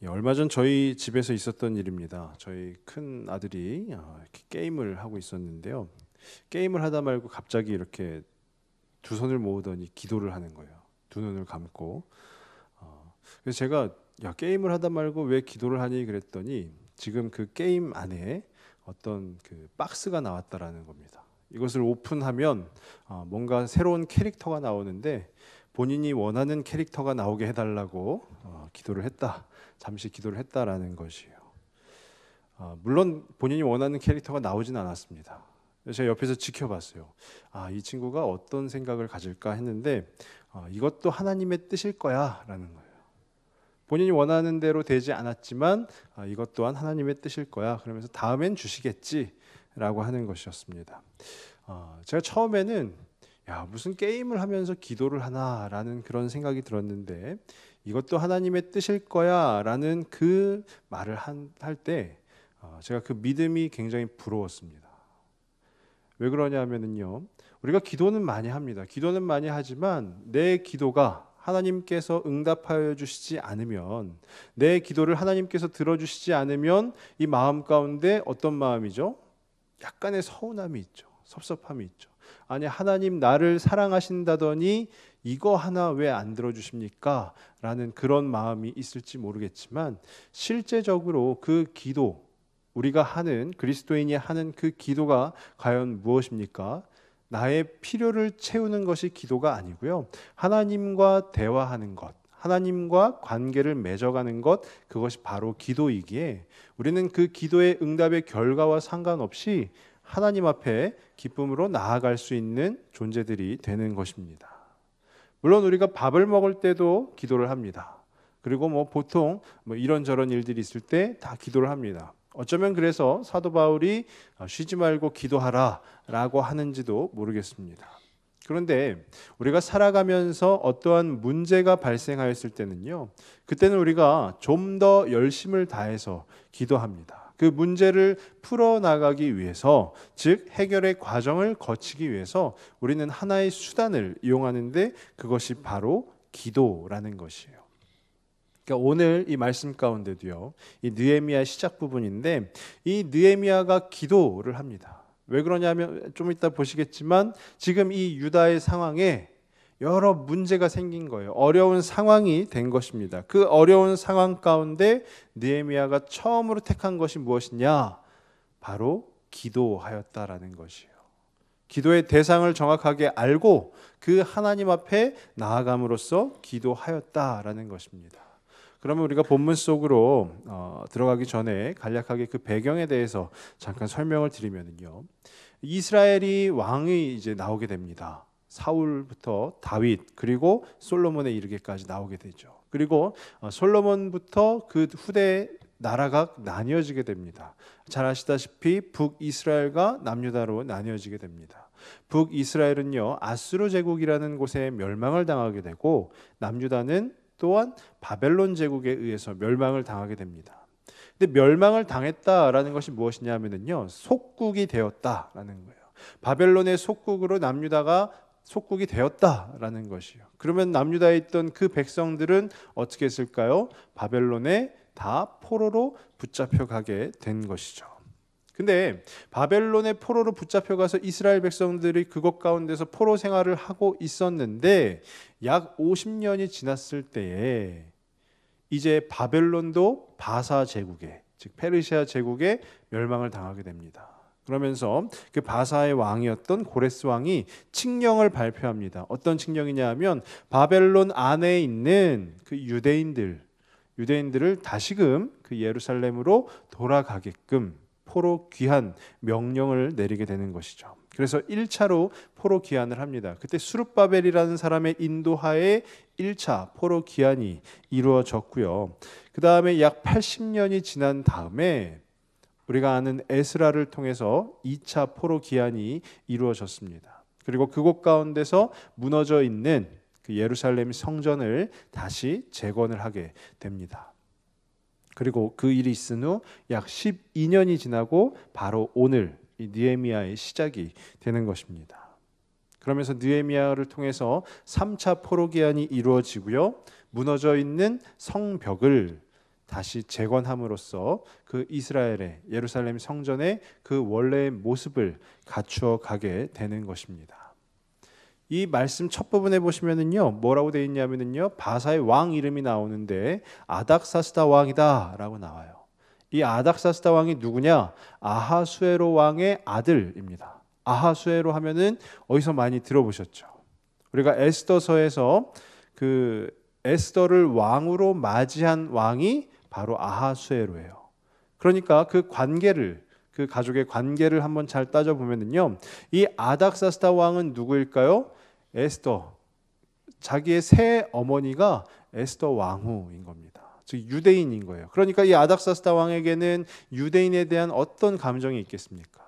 얼마 전 저희 집에서 있었던 일입니다. 저희 큰 아들이 이렇게 게임을 하고 있었는데요. 게임을 하다 말고 갑자기 이렇게 두 손을 모으더니 기도를 하는 거예요. 두 눈을 감고. 그래서 제가 야, 게임을 하다 말고 왜 기도를 하니 그랬더니 지금 그 게임 안에 어떤 그 박스가 나왔다라는 겁니다. 이것을 오픈하면 뭔가 새로운 캐릭터가 나오는데 본인이 원하는 캐릭터가 나오게 해달라고 기도를 했다. 잠시 기도를 했다라는 것이에요. 물론 본인이 원하는 캐릭터가 나오진 않았습니다. 제가 옆에서 지켜봤어요. 이 친구가 어떤 생각을 가질까 했는데 이것도 하나님의 뜻일 거야라는 거예요. 본인이 원하는 대로 되지 않았지만 이것 또한 하나님의 뜻일 거야. 그러면서 다음엔 주시겠지라고 하는 것이었습니다. 제가 처음에는 무슨 게임을 하면서 기도를 하나라는 그런 생각이 들었는데 이것도 하나님의 뜻일 거야라는 그 말을 할 때 제가 그 믿음이 굉장히 부러웠습니다. 왜 그러냐면요, 우리가 기도는 많이 합니다. 기도는 많이 하지만 내 기도가 하나님께서 응답하여 주시지 않으면, 내 기도를 하나님께서 들어주시지 않으면 이 마음 가운데 어떤 마음이죠? 약간의 서운함이 있죠. 섭섭함이 있죠. 아니, 하나님 나를 사랑하신다더니 이거 하나 왜 안 들어주십니까? 라는 그런 마음이 있을지 모르겠지만 실제적으로 그 기도, 우리가 하는, 그리스도인이 하는 그 기도가 과연 무엇입니까? 나의 필요를 채우는 것이 기도가 아니고요, 하나님과 대화하는 것, 하나님과 관계를 맺어가는 것, 그것이 바로 기도이기에 우리는 그 기도의 응답의 결과와 상관없이 하나님 앞에 기쁨으로 나아갈 수 있는 존재들이 되는 것입니다. 물론 우리가 밥을 먹을 때도 기도를 합니다. 그리고 보통 이런저런 일들이 있을 때 다 기도를 합니다. 어쩌면 그래서 사도 바울이 쉬지 말고 기도하라 라고 하는지도 모르겠습니다. 그런데 우리가 살아가면서 어떠한 문제가 발생하였을 때는요, 그때는 우리가 좀 더 열심을 다해서 기도합니다. 그 문제를 풀어나가기 위해서, 즉 해결의 과정을 거치기 위해서 우리는 하나의 수단을 이용하는데 그것이 바로 기도라는 것이에요. 그러니까 오늘 이 말씀 가운데도요, 이 느헤미야 시작 부분인데 이 느헤미야가 기도를 합니다. 왜 그러냐면 좀 이따 보시겠지만 지금 이 유다의 상황에 여러 문제가 생긴 거예요. 어려운 상황이 된 것입니다. 그 어려운 상황 가운데 느헤미야가 처음으로 택한 것이 무엇이냐? 바로 기도하였다라는 것이에요. 기도의 대상을 정확하게 알고 그 하나님 앞에 나아감으로써 기도하였다라는 것입니다. 그러면 우리가 본문 속으로 들어가기 전에 간략하게 그 배경에 대해서 잠깐 설명을 드리면요, 이스라엘이 왕이 이제 나오게 됩니다. 사울부터 다윗, 그리고 솔로몬에 이르기까지 나오게 되죠. 그리고 솔로몬부터 그 후대 나라가 나뉘어지게 됩니다. 잘 아시다시피 북이스라엘과 남유다로 나뉘어지게 됩니다. 북이스라엘은요, 아수르 제국이라는 곳에 멸망을 당하게 되고, 남유다는 또한 바벨론 제국에 의해서 멸망을 당하게 됩니다. 근데 멸망을 당했다라는 것이 무엇이냐면요, 속국이 되었다라는 거예요. 바벨론의 속국으로 남유다가 속국이 되었다라는 것이요. 그러면 남유다에 있던 그 백성들은 어떻게 했을까요? 바벨론에 다 포로로 붙잡혀가게 된 것이죠. 근데 바벨론의 포로로 붙잡혀가서 이스라엘 백성들이 그것 가운데서 포로 생활을 하고 있었는데 약 50년이 지났을 때에 이제 바벨론도 바사 제국에, 즉 페르시아 제국에 멸망을 당하게 됩니다. 그러면서 그 바사의 왕이었던 고레스 왕이 칙령을 발표합니다. 어떤 칙령이냐 하면 바벨론 안에 있는 그 유대인들을 다시금 그 예루살렘으로 돌아가게끔 포로 귀환 명령을 내리게 되는 것이죠. 그래서 1차로 포로 귀환을 합니다. 그때 수룹바벨이라는 사람의 인도하에 1차 포로 귀환이 이루어졌고요. 그 다음에 약 80년이 지난 다음에 우리가 아는 에스라를 통해서 2차 포로 귀환이 이루어졌습니다. 그리고 그곳 가운데서 무너져 있는 그 예루살렘 성전을 다시 재건을 하게 됩니다. 그리고 그 일이 있은 후 약 12년이 지나고 바로 오늘 이 느헤미야의 시작이 되는 것입니다. 그러면서 느헤미야를 통해서 3차 포로 귀환이 이루어지고요, 무너져 있는 성벽을 다시 재건함으로써 그 이스라엘의 예루살렘 성전의 그 원래의 모습을 갖추어 가게 되는 것입니다. 이 말씀 첫 부분에 보시면은요, 뭐라고 되어 있냐면은요, 바사의 왕 이름이 나오는데 아닥사스다 왕이다라고 나와요. 이 아닥사스다 왕이 누구냐? 아하수에로 왕의 아들입니다. 아하수에로 하면은 어디서 많이 들어보셨죠? 우리가 에스더서에서 그 에스더를 왕으로 맞이한 왕이 바로 아하수에로예요. 그러니까 그 관계를, 그 가족의 관계를 한번 잘 따져보면요, 이 아닥사스다 왕은 누구일까요? 에스더, 자기의 새 어머니가 에스더 왕후인 겁니다. 즉 유대인인 거예요. 그러니까 이 아닥사스다 왕에게는 유대인에 대한 어떤 감정이 있겠습니까?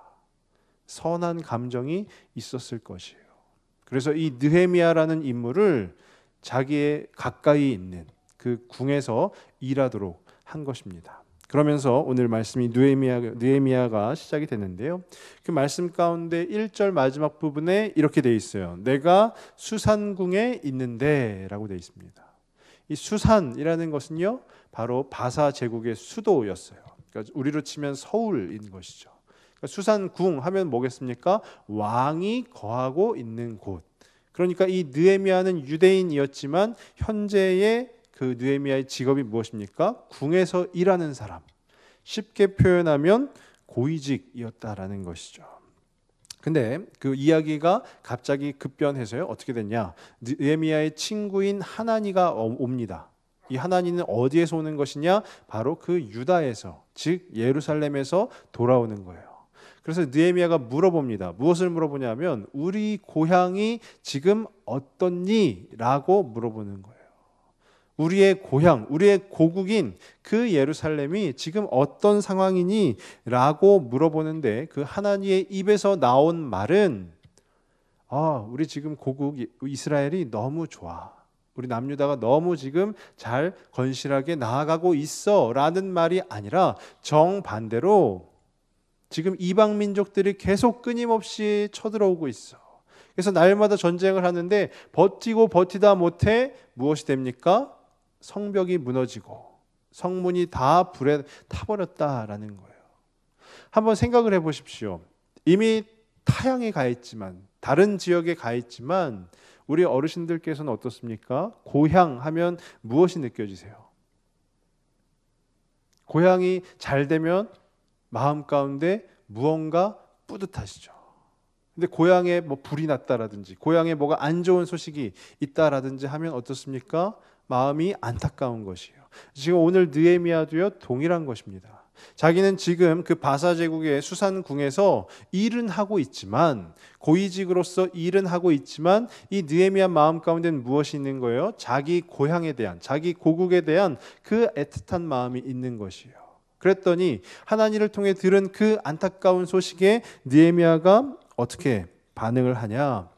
선한 감정이 있었을 것이에요. 그래서 이 느헤미야라는 인물을 자기의 가까이 있는 그 궁에서 일하도록 한 것입니다. 그러면서 오늘 말씀이 느헤미야가 시작이 되는데요. 그 말씀 가운데 1절 마지막 부분에 이렇게 돼 있어요. 내가 수산궁에 있는데 라고 돼 있습니다. 이 수산이라는 것은요, 바로 바사 제국의 수도였어요. 그러니까 우리로 치면 서울인 것이죠. 그러니까 수산궁 하면 뭐겠습니까? 왕이 거하고 있는 곳. 그러니까 이 느헤미야는 유대인이었지만 현재의 그 느헤미야의 직업이 무엇입니까? 궁에서 일하는 사람. 쉽게 표현하면 고위직이었다라는 것이죠. 근데 그 이야기가 갑자기 급변해서요, 어떻게 됐냐? 느헤미야의 친구인 하나니가 옵니다. 이 하나니는 어디에서 오는 것이냐? 바로 그 유다에서, 즉 예루살렘에서 돌아오는 거예요. 그래서 느헤미야가 물어봅니다. 무엇을 물어보냐면 우리 고향이 지금 어떻니? 라고 물어보는 거예요. 우리의 고향, 우리의 고국인 그 예루살렘이 지금 어떤 상황이니? 라고 물어보는데 그 하나니의 입에서 나온 말은 우리 지금 고국 이스라엘이 너무 좋아. 우리 남유다가 너무 지금 잘 건실하게 나아가고 있어 라는 말이 아니라 정반대로 지금 이방 민족들이 계속 끊임없이 쳐들어오고 있어. 그래서 날마다 전쟁을 하는데 버티고 버티다 못해 무엇이 됩니까? 성벽이 무너지고 성문이 다 불에 타버렸다라는 거예요. 한번 생각을 해보십시오. 이미 타향에 가 있지만, 다른 지역에 가 있지만 우리 어르신들께서는 어떻습니까? 고향 하면 무엇이 느껴지세요? 고향이 잘 되면 마음 가운데 무언가 뿌듯하시죠. 근데 고향에 뭐 불이 났다라든지 고향에 뭐가 안 좋은 소식이 있다라든지 하면 어떻습니까? 마음이 안타까운 것이에요. 지금 오늘 느헤미야도요, 동일한 것입니다. 자기는 지금 그 바사 제국의 수산궁에서 일은 하고 있지만, 고위직으로서 일은 하고 있지만 이 느헤미야 마음 가운데는 무엇이 있는 거예요? 자기 고향에 대한, 자기 고국에 대한 그 애틋한 마음이 있는 것이에요. 그랬더니 하나님을 통해 들은 그 안타까운 소식에 느헤미야가 어떻게 반응을 하냐?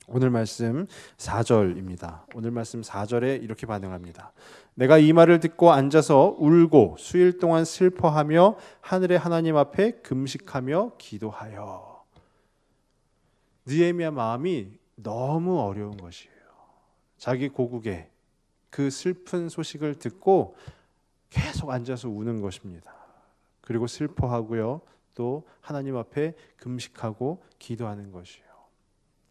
오늘 말씀 4절입니다. 오늘 말씀 4절에 이렇게 반응합니다. 내가 이 말을 듣고 앉아서 울고 수일 동안 슬퍼하며 하늘의 하나님 앞에 금식하며 기도하여. 느헤미야 마음이 너무 어려운 것이에요. 자기 고국의 그 슬픈 소식을 듣고 계속 앉아서 우는 것입니다. 그리고 슬퍼하고요, 또 하나님 앞에 금식하고 기도하는 것이에요.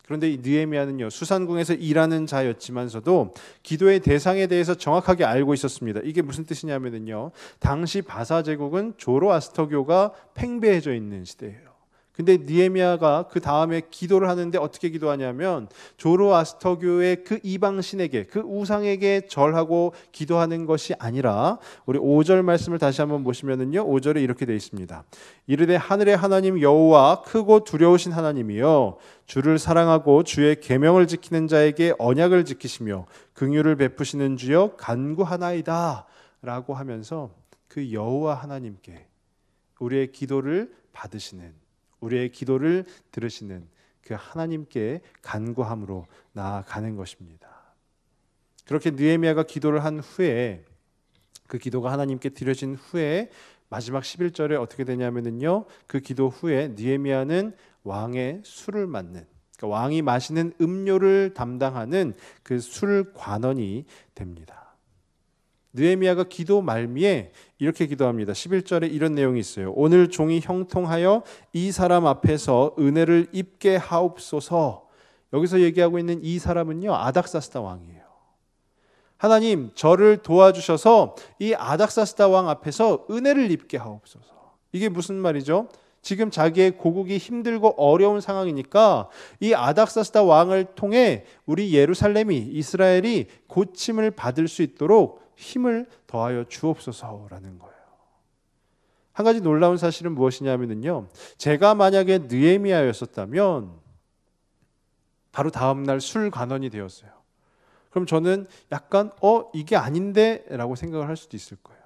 그런데 이 느헤미야는요, 수산궁에서 일하는 자였지만서도 기도의 대상에 대해서 정확하게 알고 있었습니다. 이게 무슨 뜻이냐면요, 당시 바사 제국은 조로아스터교가 팽배해져 있는 시대예요. 근데 느헤미야가 그 다음에 기도를 하는데 어떻게 기도하냐면 조로아스터교의 그 이방신에게, 그 우상에게 절하고 기도하는 것이 아니라, 우리 5절 말씀을 다시 한번 보시면은요, 5절에 이렇게 되어 있습니다. 이르되 하늘의 하나님 여호와 크고 두려우신 하나님이여, 주를 사랑하고 주의 계명을 지키는 자에게 언약을 지키시며 긍휼을 베푸시는 주여 간구하나이다 라고 하면서 그 여호와 하나님께 우리의 기도를 받으시는, 우리의 기도를 들으시는 그 하나님께 간구함으로 나아가는 것입니다. 그렇게 느헤미야가 기도를 한 후에, 그 기도가 하나님께 드려진 후에 마지막 11절에 어떻게 되냐면요, 그 기도 후에 느헤미야는 왕의 술을 맡는, 그러니까 왕이 마시는 음료를 담당하는 그 술 관원이 됩니다. 느헤미야가 기도 말미에 이렇게 기도합니다. 11절에 이런 내용이 있어요. 오늘 종이 형통하여 이 사람 앞에서 은혜를 입게 하옵소서. 여기서 얘기하고 있는 이 사람은요, 아닥사스다 왕이에요. 하나님, 저를 도와주셔서 이 아닥사스다 왕 앞에서 은혜를 입게 하옵소서. 이게 무슨 말이죠? 지금 자기의 고국이 힘들고 어려운 상황이니까 이 아닥사스다 왕을 통해 우리 예루살렘이, 이스라엘이 고침을 받을 수 있도록 힘을 더하여 주옵소서라는 거예요. 한 가지 놀라운 사실은 무엇이냐면요, 제가 만약에 느헤미야였었다면 바로 다음날 술관원이 되었어요. 그럼 저는 약간 이게 아닌데 라고 생각을 할 수도 있을 거예요.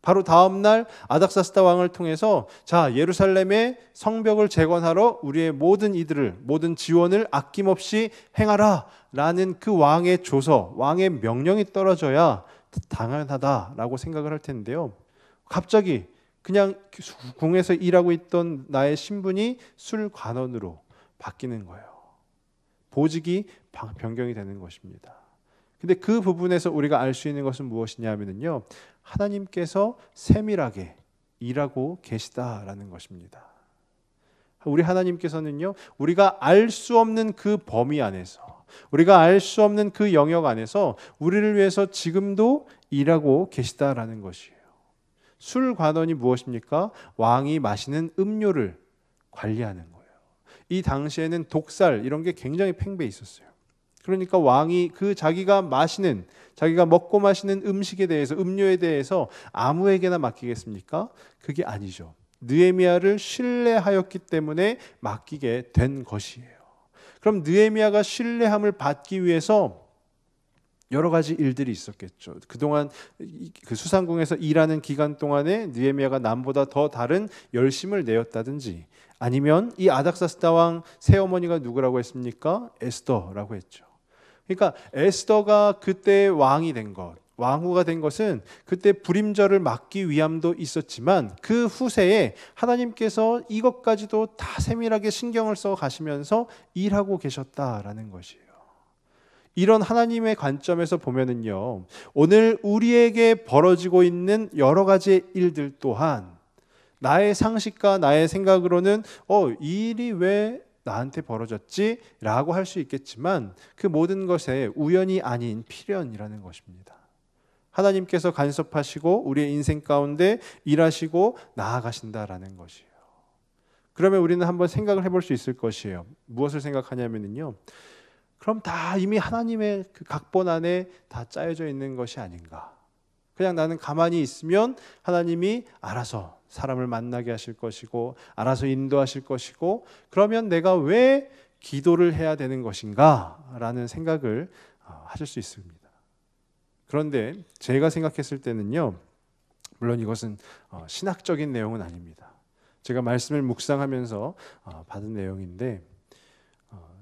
바로 다음날 아닥사스다 왕을 통해서 자, 예루살렘의 성벽을 재건하러 우리의 모든 이들을, 모든 지원을 아낌없이 행하라 라는 그 왕의 조서, 왕의 명령이 떨어져야 당연하다라고 생각을 할 텐데요, 갑자기 그냥 궁에서 일하고 있던 나의 신분이 술관원으로 바뀌는 거예요. 보직이 변경이 되는 것입니다. 근데 그 부분에서 우리가 알 수 있는 것은 무엇이냐 하면요, 하나님께서 세밀하게 일하고 계시다라는 것입니다. 우리 하나님께서는요, 우리가 알 수 없는 그 범위 안에서, 우리가 알 수 없는 그 영역 안에서 우리를 위해서 지금도 일하고 계시다라는 것이에요. 술관원이 무엇입니까? 왕이 마시는 음료를 관리하는 거예요. 이 당시에는 독살 이런 게 굉장히 팽배해 있었어요. 그러니까 왕이 그 자기가 먹고 마시는 음식에 대해서, 음료에 대해서 아무에게나 맡기겠습니까? 그게 아니죠. 느헤미야를 신뢰하였기 때문에 맡기게 된 것이에요. 그럼 느헤미야가 신뢰함을 받기 위해서 여러 가지 일들이 있었겠죠. 그동안 그 수상궁에서 일하는 기간 동안에 느헤미야가 남보다 더 다른 열심을 내었다든지, 아니면 이 아닥사스다 왕 새어머니가 누구라고 했습니까? 에스더라고 했죠. 그러니까 에스더가 그때 왕이 된 것, 왕후가 된 것은 그때 불임절을 막기 위함도 있었지만 그 후세에 하나님께서 이것까지도 다 세밀하게 신경을 써 가시면서 일하고 계셨다라는 것이에요. 이런 하나님의 관점에서 보면은요, 오늘 우리에게 벌어지고 있는 여러 가지 일들 또한 나의 상식과 나의 생각으로는 이 일이 왜 나한테 벌어졌지? 라고 할 수 있겠지만 그 모든 것에 우연이 아닌 필연이라는 것입니다. 하나님께서 간섭하시고 우리의 인생 가운데 일하시고 나아가신다라는 것이에요. 그러면 우리는 한번 생각을 해볼 수 있을 것이에요. 무엇을 생각하냐면요, 그럼 다 이미 하나님의 그 각본 안에 다 짜여져 있는 것이 아닌가. 그냥 나는 가만히 있으면 하나님이 알아서 사람을 만나게 하실 것이고 알아서 인도하실 것이고, 그러면 내가 왜 기도를 해야 되는 것인가 라는 생각을 하실 수 있습니다. 그런데 제가 생각했을 때는요, 물론 이것은 신학적인 내용은 아닙니다. 제가 말씀을 묵상하면서 받은 내용인데,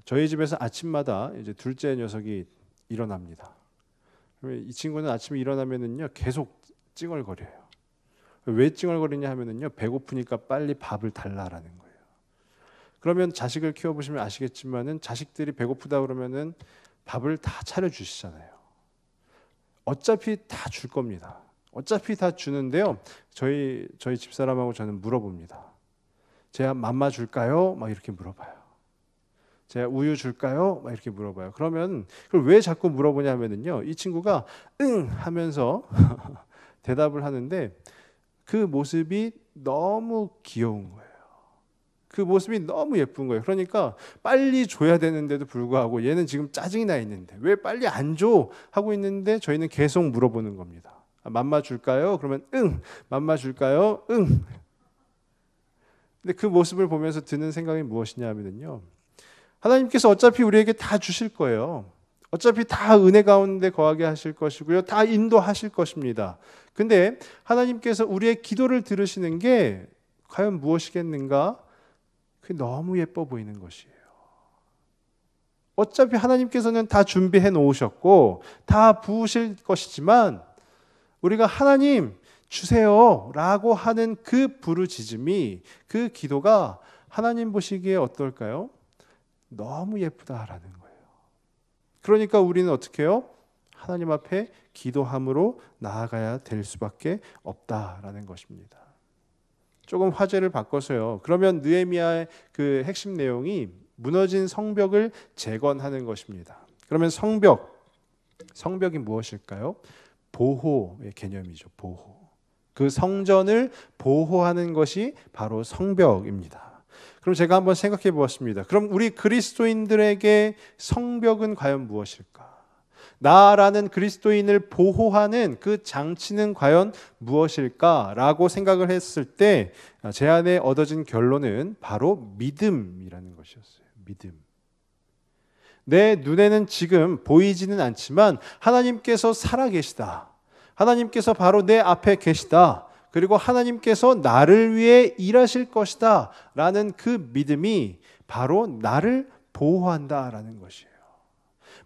저희 집에서 아침마다 이제 둘째 녀석이 일어납니다. 이 친구는 아침에 일어나면은요 계속 찡얼거려요. 왜 찡얼거리냐 하면은요, 배고프니까 빨리 밥을 달라라는 거예요. 그러면 자식을 키워보시면 아시겠지만은 자식들이 배고프다 그러면은 밥을 다 차려주시잖아요. 어차피 다 줄 겁니다. 어차피 다 주는데요, 저희 집사람하고 저는 물어봅니다. 제가 맘마 줄까요? 막 이렇게 물어봐요. 제가 우유 줄까요? 막 이렇게 물어봐요. 그러면 그걸 왜 자꾸 물어보냐면은요, 이 친구가 응 하면서 대답을 하는데 그 모습이 너무 귀여운 거예요. 그 모습이 너무 예쁜 거예요. 그러니까 빨리 줘야 되는데도 불구하고 얘는 지금 짜증이 나 있는데 왜 빨리 안 줘? 하고 있는데 저희는 계속 물어보는 겁니다. 맘마 줄까요? 그러면 응. 맘마 줄까요? 응. 근데 그 모습을 보면서 드는 생각이 무엇이냐 하면요, 하나님께서 어차피 우리에게 다 주실 거예요. 어차피 다 은혜 가운데 거하게 하실 것이고요. 다 인도하실 것입니다. 근데 하나님께서 우리의 기도를 들으시는 게 과연 무엇이겠는가? 그게 너무 예뻐 보이는 것이에요. 어차피 하나님께서는 다 준비해 놓으셨고 다 부으실 것이지만 우리가 하나님 주세요 라고 하는 그 부르짖음이, 그 기도가 하나님 보시기에 어떨까요? 너무 예쁘다라는 거예요. 그러니까 우리는 어떻게 해요? 하나님 앞에 기도함으로 나아가야 될 수밖에 없다라는 것입니다. 조금 화제를 바꿔서요. 그러면 느헤미야의 그 핵심 내용이 무너진 성벽을 재건하는 것입니다. 그러면 성벽이 무엇일까요? 보호의 개념이죠. 보호. 그 성전을 보호하는 것이 바로 성벽입니다. 그럼 제가 한번 생각해 보았습니다. 그럼 우리 그리스도인들에게 성벽은 과연 무엇일까? 나라는 그리스도인을 보호하는 그 장치는 과연 무엇일까라고 생각을 했을 때 제 안에 얻어진 결론은 바로 믿음이라는 것이었어요. 믿음. 내 눈에는 지금 보이지는 않지만 하나님께서 살아계시다. 하나님께서 바로 내 앞에 계시다. 그리고 하나님께서 나를 위해 일하실 것이다. 라는 그 믿음이 바로 나를 보호한다라는 것이에요.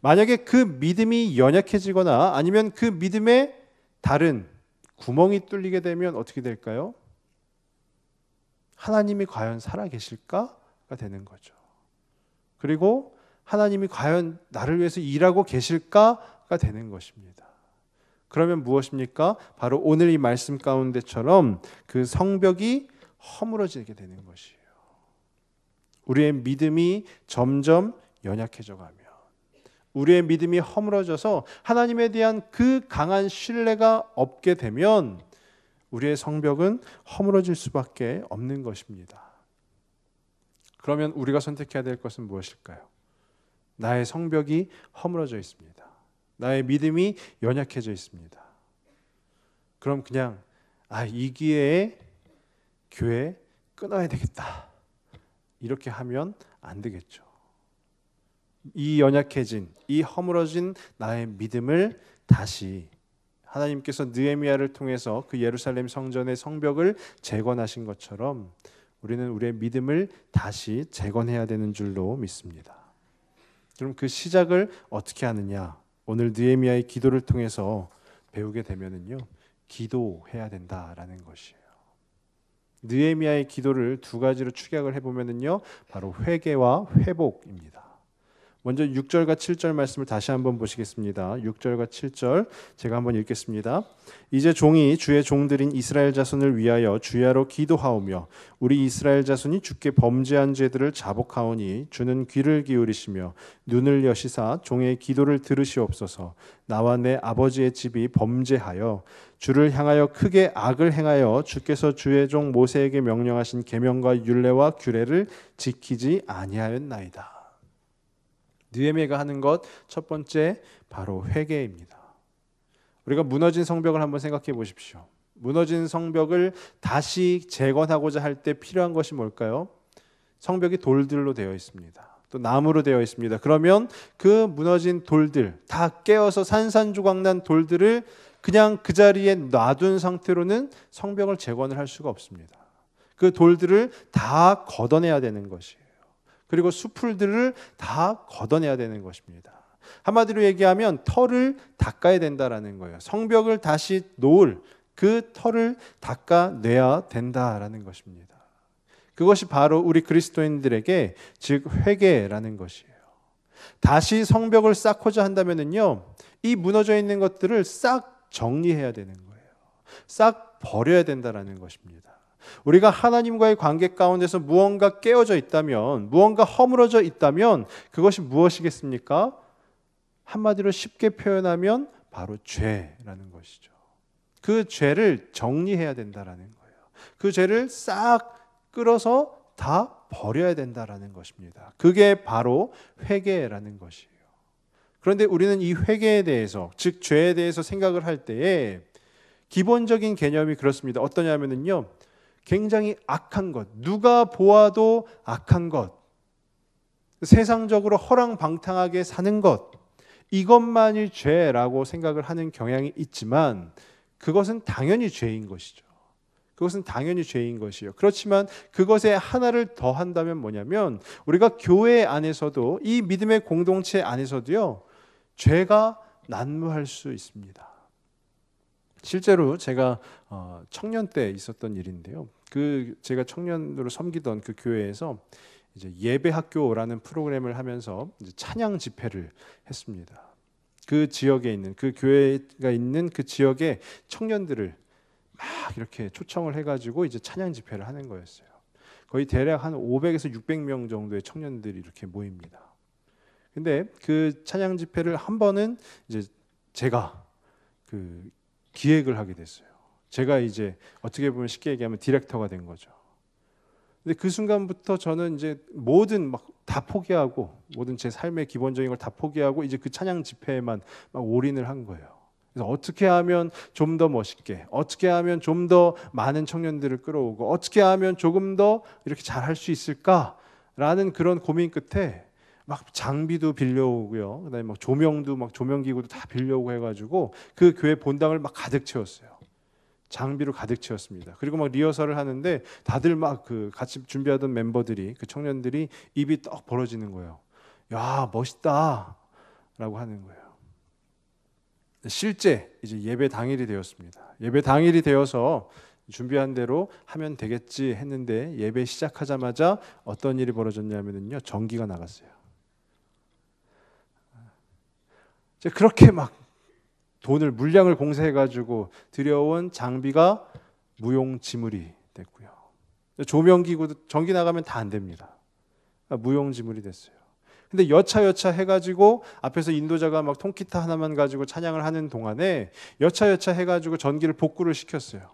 만약에 그 믿음이 연약해지거나 아니면 그 믿음에 다른 구멍이 뚫리게 되면 어떻게 될까요? 하나님이 과연 살아계실까가 되는 거죠. 그리고 하나님이 과연 나를 위해서 일하고 계실까가 되는 것입니다. 그러면 무엇입니까? 바로 오늘 이 말씀 가운데처럼 그 성벽이 허물어지게 되는 것이에요. 우리의 믿음이 점점 연약해져 가며 우리의 믿음이 허물어져서 하나님에 대한 그 강한 신뢰가 없게 되면 우리의 성벽은 허물어질 수밖에 없는 것입니다. 그러면 우리가 선택해야 될 것은 무엇일까요? 나의 성벽이 허물어져 있습니다. 나의 믿음이 연약해져 있습니다. 그럼 그냥 이 기회에 교회 끊어야 되겠다. 이렇게 하면 안 되겠죠. 이 연약해진, 이 허물어진 나의 믿음을 다시 하나님께서 느헤미야를 통해서 그 예루살렘 성전의 성벽을 재건하신 것처럼 우리는 우리의 믿음을 다시 재건해야 되는 줄로 믿습니다. 그럼 그 시작을 어떻게 하느냐? 오늘 느헤미야의 기도를 통해서 배우게 되면은요, 기도해야 된다라는 것이에요. 느헤미야의 기도를 두 가지로 축약을 해보면은요, 바로 회개와 회복입니다. 먼저 6절과 7절 말씀을 다시 한번 보시겠습니다. 6절과 7절 제가 한번 읽겠습니다. 이제 종이 주의 종들인 이스라엘 자손을 위하여 주야로 기도하오며 우리 이스라엘 자손이 주께 범죄한 죄들을 자복하오니 주는 귀를 기울이시며 눈을 여시사 종의 기도를 들으시옵소서. 나와 내 아버지의 집이 범죄하여 주를 향하여 크게 악을 행하여 주께서 주의 종 모세에게 명령하신 계명과 율례와 규례를 지키지 아니하였나이다. 느헤미야가 하는 것 첫 번째 바로 회개입니다. 우리가 무너진 성벽을 한번 생각해 보십시오. 무너진 성벽을 다시 재건하고자 할 때 필요한 것이 뭘까요? 성벽이 돌들로 되어 있습니다. 또 나무로 되어 있습니다. 그러면 그 무너진 돌들 다 깨어서 산산조각난 돌들을 그냥 그 자리에 놔둔 상태로는 성벽을 재건을 할 수가 없습니다. 그 돌들을 다 걷어내야 되는 것이에요. 그리고 수풀들을 다 걷어내야 되는 것입니다. 한마디로 얘기하면 털을 닦아야 된다라는 거예요. 성벽을 다시 놓을 그 털을 닦아내야 된다라는 것입니다. 그것이 바로 우리 그리스도인들에게 즉 회개라는 것이에요. 다시 성벽을 쌓고자 한다면은요, 이 무너져 있는 것들을 싹 정리해야 되는 거예요. 싹 버려야 된다라는 것입니다. 우리가 하나님과의 관계 가운데서 무언가 깨어져 있다면, 무언가 허물어져 있다면 그것이 무엇이겠습니까? 한마디로 쉽게 표현하면 바로 죄라는 것이죠. 그 죄를 정리해야 된다라는 거예요. 그 죄를 싹 끌어서 다 버려야 된다라는 것입니다. 그게 바로 회개라는 것이에요. 그런데 우리는 이 회개에 대해서, 즉 죄에 대해서 생각을 할 때에 기본적인 개념이 그렇습니다. 어떠냐면요, 굉장히 악한 것, 누가 보아도 악한 것, 세상적으로 허랑방탕하게 사는 것, 이것만이 죄라고 생각을 하는 경향이 있지만 그것은 당연히 죄인 것이죠. 그것은 당연히 죄인 것이요. 그렇지만 그것에 하나를 더 한다면 뭐냐면 우리가 교회 안에서도 이 믿음의 공동체 안에서도요, 죄가 난무할 수 있습니다. 실제로 제가 청년 때 있었던 일인데요. 제가 청년으로 섬기던 그 교회에서 이제 예배 학교라는 프로그램을 하면서 이제 찬양 집회를 했습니다. 그 지역에 있는 그 교회가 있는 그 지역의 청년들을 막 이렇게 초청을 해가지고 이제 찬양 집회를 하는 거였어요. 거의 대략 한 500에서 600명 정도의 청년들이 이렇게 모입니다. 근데 그 찬양 집회를 한 번은 이제 제가 그 기획을 하게 됐어요. 제가 이제 어떻게 보면 쉽게 얘기하면 디렉터가 된 거죠. 근데 그 순간부터 저는 이제 모든 막 다 포기하고 모든 제 삶의 기본적인 걸 다 포기하고 이제 그 찬양 집회에만 막 올인을 한 거예요. 그래서 어떻게 하면 좀 더 멋있게, 어떻게 하면 좀 더 많은 청년들을 끌어오고, 어떻게 하면 조금 더 이렇게 잘할 수 있을까라는 그런 고민 끝에 막 장비도 빌려오고요. 그다음에 막 조명도 막 조명기구도 다 빌려오고 해가지고 그 교회 본당을 막 가득 채웠어요. 장비로 가득 채웠습니다. 그리고 막 리허설을 하는데 다들 막 그 같이 준비하던 멤버들이 그 청년들이 입이 떡 벌어지는 거예요. 야, 멋있다라고 하는 거예요. 실제 이제 예배 당일이 되었습니다. 예배 당일이 되어서 준비한 대로 하면 되겠지 했는데 예배 시작하자마자 어떤 일이 벌어졌냐면요, 전기가 나갔어요. 그렇게 막 돈을 물량을 공세해가지고 들여온 장비가 무용지물이 됐고요. 조명기구도 전기 나가면 다 안 됩니다. 무용지물이 됐어요. 근데 여차여차 해가지고 앞에서 인도자가 막 통기타 하나만 가지고 찬양을 하는 동안에 여차여차 해가지고 전기를 복구를 시켰어요.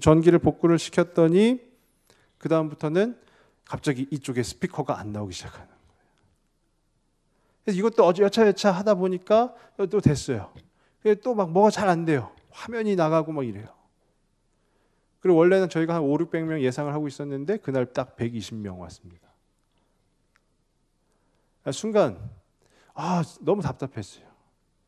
전기를 복구를 시켰더니 그 다음부터는 갑자기 이쪽에 스피커가 안 나오기 시작하는 거예요. 그래서 이것도 여차여차 하다 보니까 또 됐어요. 또 막 뭐가 잘 안 돼요. 화면이 나가고 막 이래요. 그리고 원래는 저희가 한 5, 600명 예상을 하고 있었는데 그날 딱 120명 왔습니다. 순간 너무 답답했어요.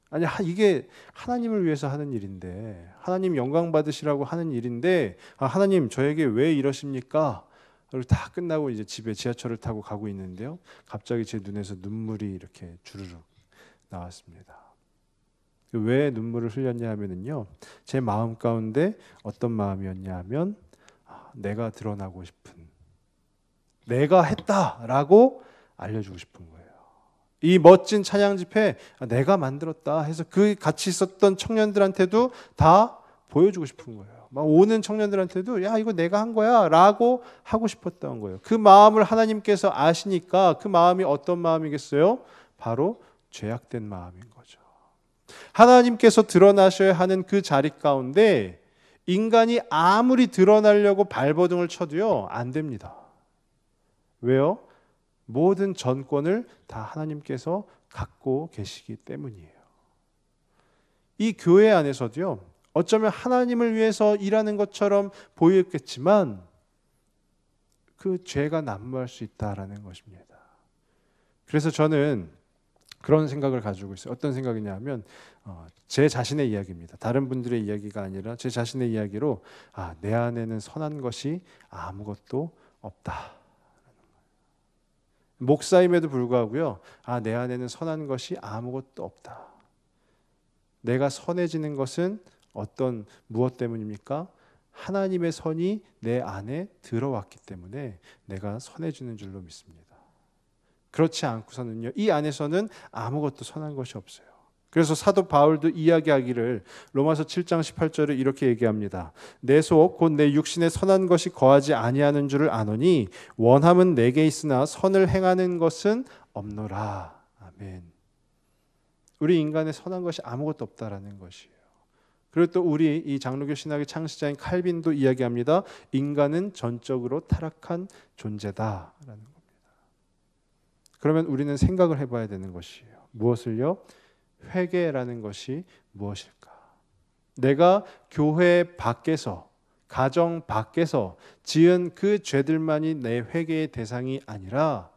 아니, 이게 하나님을 위해서 하는 일인데, 하나님 영광 받으시라고 하는 일인데, 하나님 저에게 왜 이러십니까? 그리고 다 끝나고 이제 집에 지하철을 타고 가고 있는데요, 갑자기 제 눈에서 눈물이 이렇게 주르륵 나왔습니다. 왜 눈물을 흘렸냐 하면은요, 제 마음 가운데 어떤 마음이었냐 하면 내가 드러나고 싶은, 내가 했다라고 알려주고 싶은 거예요. 이 멋진 찬양 집회 내가 만들었다 해서 그 같이 있었던 청년들한테도 다 보여주고 싶은 거예요. 막 오는 청년들한테도 야, 이거 내가 한 거야 라고 하고 싶었던 거예요. 그 마음을 하나님께서 아시니까 그 마음이 어떤 마음이겠어요? 바로 죄악된 마음인 거죠. 하나님께서 드러나셔야 하는 그 자리 가운데 인간이 아무리 드러나려고 발버둥을 쳐도요, 안 됩니다. 왜요? 모든 전권을 다 하나님께서 갖고 계시기 때문이에요. 이 교회 안에서도요, 어쩌면 하나님을 위해서 일하는 것처럼 보였겠지만 그 죄가 난무할 수 있다라는 것입니다. 그래서 저는 그런 생각을 가지고 있어요. 어떤 생각이냐면 제 자신의 이야기입니다. 다른 분들의 이야기가 아니라 제 자신의 이야기로 내 안에는 선한 것이 아무것도 없다. 목사임에도 불구하고요, 내 안에는 선한 것이 아무것도 없다. 내가 선해지는 것은 무엇 때문입니까? 하나님의 선이 내 안에 들어왔기 때문에 내가 선해지는 줄로 믿습니다. 그렇지 않고서는요, 이 안에서는 아무것도 선한 것이 없어요. 그래서 사도 바울도 이야기하기를 로마서 7장 18절에 이렇게 얘기합니다. 내 속 곧 내 육신에 선한 것이 거하지 아니하는 줄을 아노니 원함은 내게 있으나 선을 행하는 것은 없노라. 아멘. 우리 인간에 선한 것이 아무것도 없다라는 것이에요. 그리고 또 우리 이 장로교 신학의 창시자인 칼빈도 이야기합니다. 인간은 전적으로 타락한 존재다라는 겁니다. 그러면 우리는 생각을 해봐야 되는 것이에요. 무엇을요? 회개라는 것이 무엇일까? 내가 교회 밖에서, 가정 밖에서 지은 그 죄들만이 내 회개의 대상이 아니라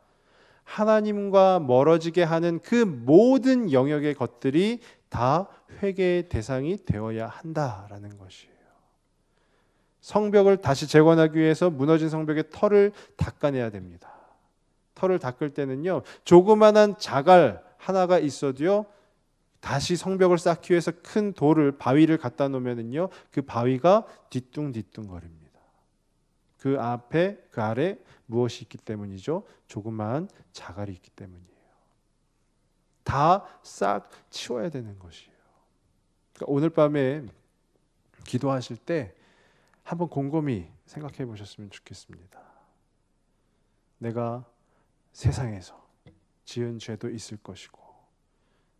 하나님과 멀어지게 하는 그 모든 영역의 것들이 다 회개의 대상이 되어야 한다라는 것이에요. 성벽을 다시 재건하기 위해서 무너진 성벽의 털을 닦아내야 됩니다. 털을 닦을 때는요, 조그만한 자갈 하나가 있어도요, 다시 성벽을 쌓기 위해서 큰 바위를 갖다 놓으면은요, 그 바위가 뒤뚱뒤뚱거립니다. 그 앞에, 그 아래 무엇이 있기 때문이죠? 조그마한 자갈이 있기 때문이에요. 다 싹 치워야 되는 것이에요. 그러니까 오늘 밤에 기도하실 때 한번 곰곰이 생각해 보셨으면 좋겠습니다. 내가 세상에서 지은 죄도 있을 것이고,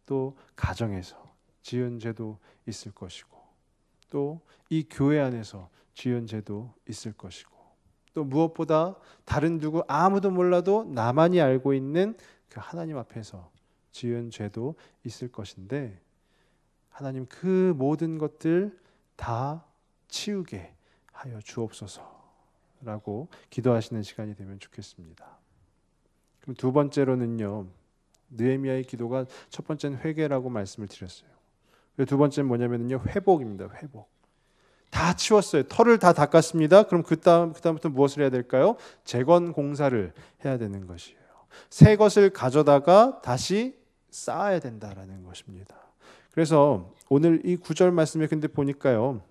또 가정에서 지은 죄도 있을 것이고, 또 이 교회 안에서 지은 죄도 있을 것이고, 또 무엇보다 다른 누구 아무도 몰라도 나만이 알고 있는 그 하나님 앞에서 지은 죄도 있을 것인데, 하나님 그 모든 것들 다 치우게 하여 주옵소서라고 기도하시는 시간이 되면 좋겠습니다. 그럼 두 번째로는요, 느헤미야의 기도가 첫 번째는 회개라고 말씀을 드렸어요. 두 번째는 뭐냐면요, 회복입니다. 회복. 다 치웠어요. 털을 다 닦았습니다. 그럼 그다음부터 무엇을 해야 될까요? 재건 공사를 해야 되는 것이에요. 새 것을 가져다가 다시 쌓아야 된다라는 것입니다. 그래서 오늘 이 9절 말씀에 근데 보니까요,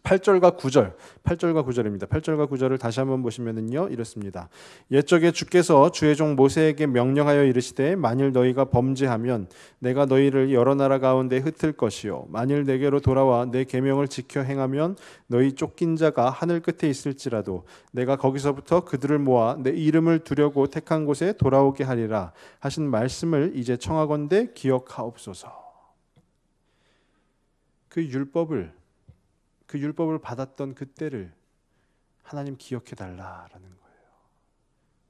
8절과 9절입니다. 8절과 9절을 다시 한번 보시면은요, 이렇습니다. 옛적에 주께서 주의 종 모세에게 명령하여 이르시되 만일 너희가 범죄하면 내가 너희를 여러 나라 가운데 흩을 것이요 만일 내게로 돌아와 내 계명을 지켜 행하면 너희 쫓긴 자가 하늘 끝에 있을지라도 내가 거기서부터 그들을 모아 내 이름을 두려고 택한 곳에 돌아오게 하리라 하신 말씀을 이제 청하건대 기억하옵소서. 그 율법을 받았던 그때를 하나님 기억해 달라라는 거예요.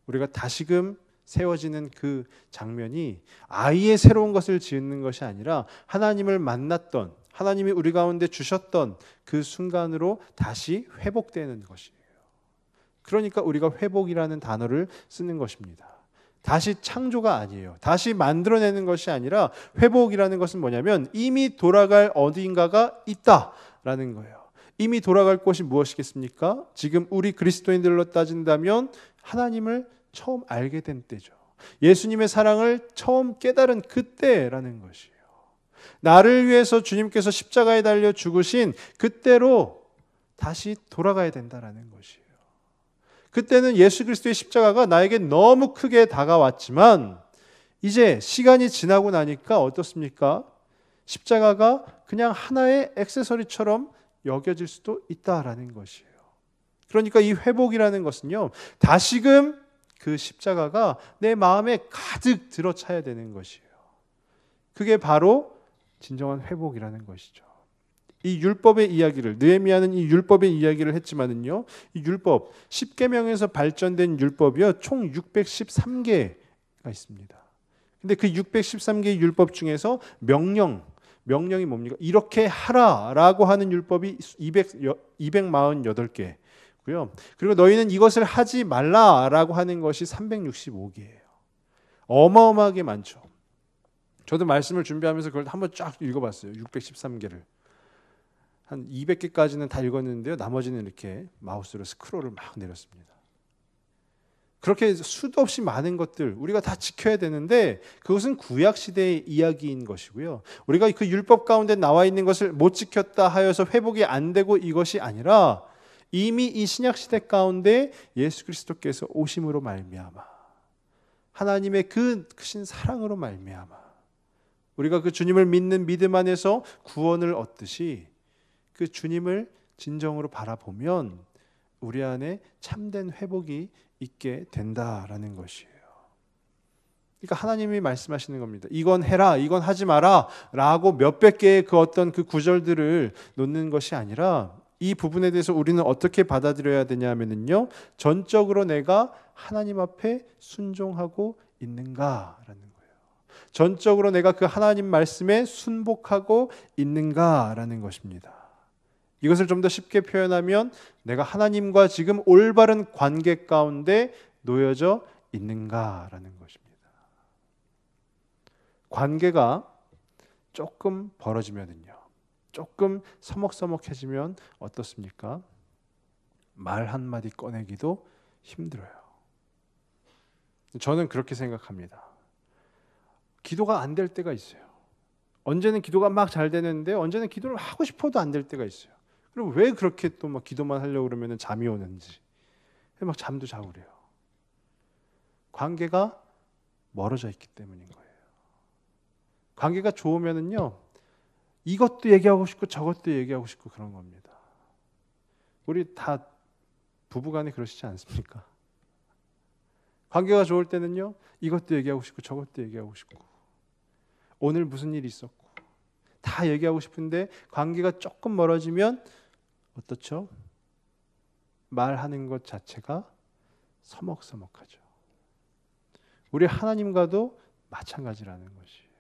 우리가 다시금 세워지는 그 장면이 아예 새로운 것을 지은 것이 아니라 하나님을 만났던, 하나님이 우리 가운데 주셨던 그 순간으로 다시 회복되는 것이에요. 그러니까 우리가 회복이라는 단어를 쓰는 것입니다. 다시 창조가 아니에요. 다시 만들어내는 것이 아니라, 회복이라는 것은 뭐냐면 이미 돌아갈 어딘가가 있다라는 거예요. 이미 돌아갈 곳이 무엇이겠습니까? 지금 우리 그리스도인들로 따진다면 하나님을 처음 알게 된 때죠. 예수님의 사랑을 처음 깨달은 그때라는 것이에요. 나를 위해서 주님께서 십자가에 달려 죽으신 그때로 다시 돌아가야 된다라는 것이에요. 그때는 예수 그리스도의 십자가가 나에게 너무 크게 다가왔지만 이제 시간이 지나고 나니까 어떻습니까? 십자가가 그냥 하나의 액세서리처럼 여겨질 수도 있다라는 것이에요. 그러니까 이 회복이라는 것은요, 다시금 그 십자가가 내 마음에 가득 들어차야 되는 것이에요. 그게 바로 진정한 회복이라는 것이죠. 이 율법의 이야기를, 느헤미야는 이 율법의 이야기를 했지만은요, 이 율법 10계명에서 발전된 율법이요 총 613개가 있습니다. 근데 그 613개의 율법 중에서 명령이 뭡니까? 이렇게 하라라고 하는 율법이 248개고요. 그리고 너희는 이것을 하지 말라라고 하는 것이 365개예요. 어마어마하게 많죠. 저도 말씀을 준비하면서 그걸 한번 쫙 읽어봤어요. 613개를. 한 200개까지는 다 읽었는데요. 나머지는 이렇게 마우스로 스크롤을 막 내렸습니다. 그렇게 수도 없이 많은 것들 우리가 다 지켜야 되는데, 그것은 구약 시대의 이야기인 것이고요. 우리가 그 율법 가운데 나와 있는 것을 못 지켰다 하여서 회복이 안 되고 이것이 아니라, 이미 이 신약 시대 가운데 예수 그리스도께서 오심으로 말미암아, 하나님의 그 크신 사랑으로 말미암아 우리가 그 주님을 믿는 믿음 안에서 구원을 얻듯이, 그 주님을 진정으로 바라보면 우리 안에 참된 회복이 있게 된다라는 것이에요. 그러니까 하나님이 말씀하시는 겁니다. 이건 해라, 이건 하지 마라 라고 몇백 개의 그 어떤 그 구절들을 놓는 것이 아니라, 이 부분에 대해서 우리는 어떻게 받아들여야 되냐 하면요, 전적으로 내가 하나님 앞에 순종하고 있는가라는 거예요. 전적으로 내가 그 하나님 말씀에 순복하고 있는가라는 것입니다. 이것을 좀 더 쉽게 표현하면, 내가 하나님과 지금 올바른 관계 가운데 놓여져 있는가라는 것입니다. 관계가 조금 벌어지면은요, 조금 서먹서먹해지면 어떻습니까? 말 한마디 꺼내기도 힘들어요. 저는 그렇게 생각합니다. 기도가 안 될 때가 있어요. 언제는 기도가 막 잘 되는데, 언제는 기도를 하고 싶어도 안 될 때가 있어요. 그럼 왜 그렇게 또 막 기도만 하려고 그러면 잠이 오는지, 막 잠도 자고 그래요. 관계가 멀어져 있기 때문인 거예요. 관계가 좋으면은요, 이것도 얘기하고 싶고 저것도 얘기하고 싶고 그런 겁니다. 우리 다 부부간에 그러시지 않습니까? 관계가 좋을 때는요, 이것도 얘기하고 싶고 저것도 얘기하고 싶고 오늘 무슨 일이 있었고 다 얘기하고 싶은데 관계가 조금 멀어지면 어떻죠? 말하는 것 자체가 서먹서먹하죠. 우리 하나님과도 마찬가지라는 것이에요.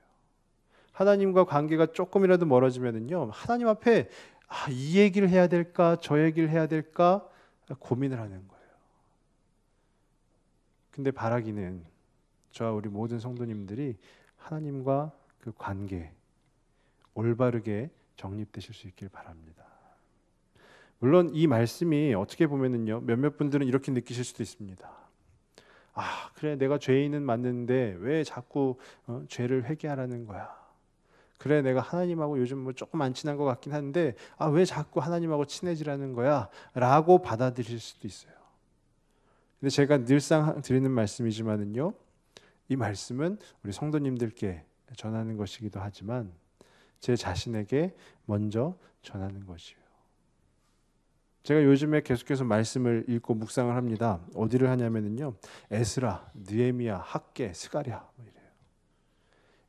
하나님과 관계가 조금이라도 멀어지면은요, 하나님 앞에 이 얘기를 해야 될까, 저 얘기를 해야 될까 고민을 하는 거예요. 근데 바라기는 저와 우리 모든 성도님들이 하나님과 그 관계 올바르게 정립되실 수 있길 바랍니다. 물론 이 말씀이 어떻게 보면은요, 몇몇 분들은 이렇게 느끼실 수도 있습니다. 그래, 내가 죄인은 맞는데 왜 자꾸 죄를 회개하라는 거야? 그래, 내가 하나님하고 요즘 뭐 조금 안 친한 것 같긴 한데 왜 자꾸 하나님하고 친해지라는 거야? 라고 받아들일 수도 있어요. 근데 제가 늘상 드리는 말씀이지만은요, 이 말씀은 우리 성도님들께 전하는 것이기도 하지만 제 자신에게 먼저 전하는 것이에요. 제가 요즘에 계속해서 말씀을 읽고 묵상을 합니다. 어디를 하냐면은요, 에스라, 느헤미야, 학개, 스가랴 뭐 이래요.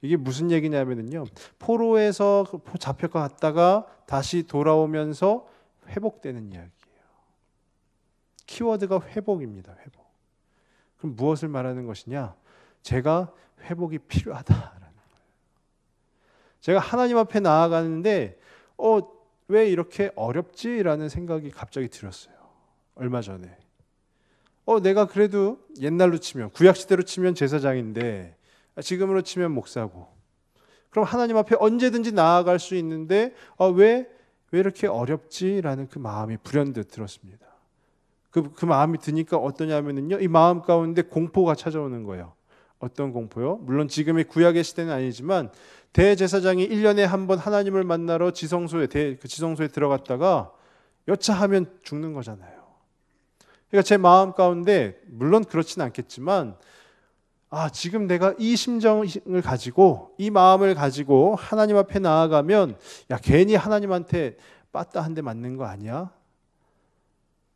이게 무슨 얘기냐면은요, 포로에서 잡혀갔다가 다시 돌아오면서 회복되는 이야기예요. 키워드가 회복입니다. 회복. 그럼 무엇을 말하는 것이냐? 제가 회복이 필요하다라는 거예요. 제가 하나님 앞에 나아가는데 왜 이렇게 어렵지라는 생각이 갑자기 들었어요. 얼마 전에. 내가 그래도 옛날로 치면 구약 시대로 치면 제사장인데 지금으로 치면 목사고. 그럼 하나님 앞에 언제든지 나아갈 수 있는데 왜 이렇게 어렵지라는 그 마음이 불현듯 들었습니다. 그 마음이 드니까 어떠냐면은요, 이 마음 가운데 공포가 찾아오는 거예요. 어떤 공포요? 물론 지금의 구약의 시대는 아니지만 대제사장이 1년에 한 번 하나님을 만나러 지성소에 들어갔다가 여차하면 죽는 거잖아요. 그러니까 제 마음 가운데 물론 그렇진 않겠지만 지금 내가 이 심정을 가지고 이 마음을 가지고 하나님 앞에 나아가면 괜히 하나님한테 빠따 한 대 맞는 거 아니야?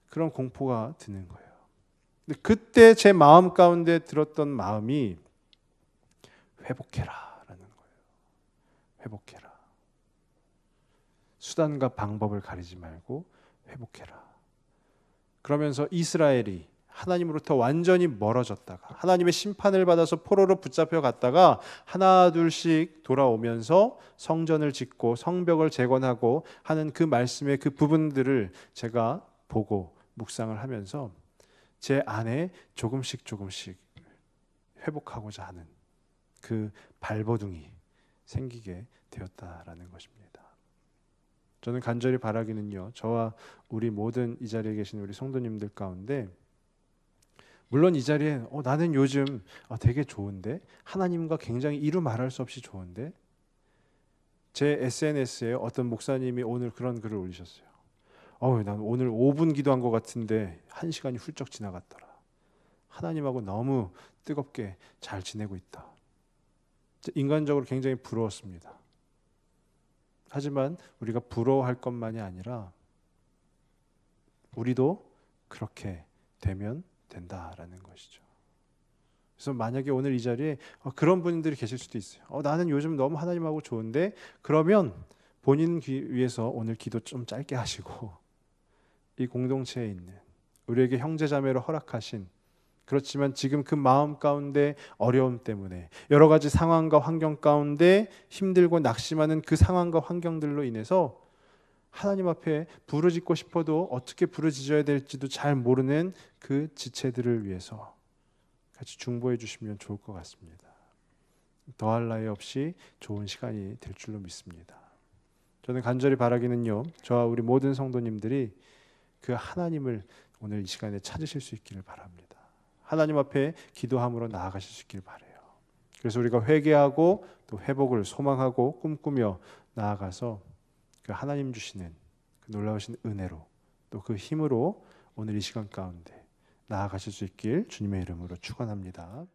그런 공포가 드는 거예요. 근데 그때 제 마음 가운데 들었던 마음이 회복해라라는 거예요. 회복해라. 수단과 방법을 가리지 말고 회복해라. 그러면서 이스라엘이 하나님으로부터 완전히 멀어졌다가 하나님의 심판을 받아서 포로로 붙잡혀 갔다가 하나 둘씩 돌아오면서 성전을 짓고 성벽을 재건하고 하는 그 말씀의 그 부분들을 제가 보고 묵상을 하면서 제 안에 조금씩 회복하고자 하는 그 발버둥이 생기게 되었다라는 것입니다. 저는 간절히 바라기는요, 저와 우리 모든 이 자리에 계신 우리 성도님들 가운데 물론 이 자리에 나는 요즘 되게 좋은데 하나님과 굉장히 이루 말할 수 없이 좋은데 제 SNS에 어떤 목사님이 오늘 그런 글을 올리셨어요. 난 오늘 5분 기도한 것 같은데 1시간이 훌쩍 지나갔더라. 하나님하고 너무 뜨겁게 잘 지내고 있다. 인간적으로 굉장히 부러웠습니다. 하지만 우리가 부러워할 것만이 아니라 우리도 그렇게 되면 된다라는 것이죠. 그래서 만약에 오늘 이 자리에 그런 분들이 계실 수도 있어요. 나는 요즘 너무 하나님하고 좋은데 그러면 본인 위해서 오늘 기도 좀 짧게 하시고 이 공동체에 있는 우리에게 형제자매로 허락하신 그렇지만 지금 그 마음 가운데 어려움 때문에 여러 가지 상황과 환경 가운데 힘들고 낙심하는 그 상황과 환경들로 인해서 하나님 앞에 부르짖고 싶어도 어떻게 부르짖어야 될지도 잘 모르는 그 지체들을 위해서 같이 중보해 주시면 좋을 것 같습니다. 더할 나위 없이 좋은 시간이 될 줄로 믿습니다. 저는 간절히 바라기는요, 저와 우리 모든 성도님들이 그 하나님을 오늘 이 시간에 찾으실 수 있기를 바랍니다. 하나님 앞에 기도함으로 나아가실 수 있기를 바라요. 그래서 우리가 회개하고 또 회복을 소망하고 꿈꾸며 나아가서 그 하나님 주시는 그 놀라우신 은혜로 또 그 힘으로 오늘 이 시간 가운데 나아가실 수 있길 주님의 이름으로 축원합니다.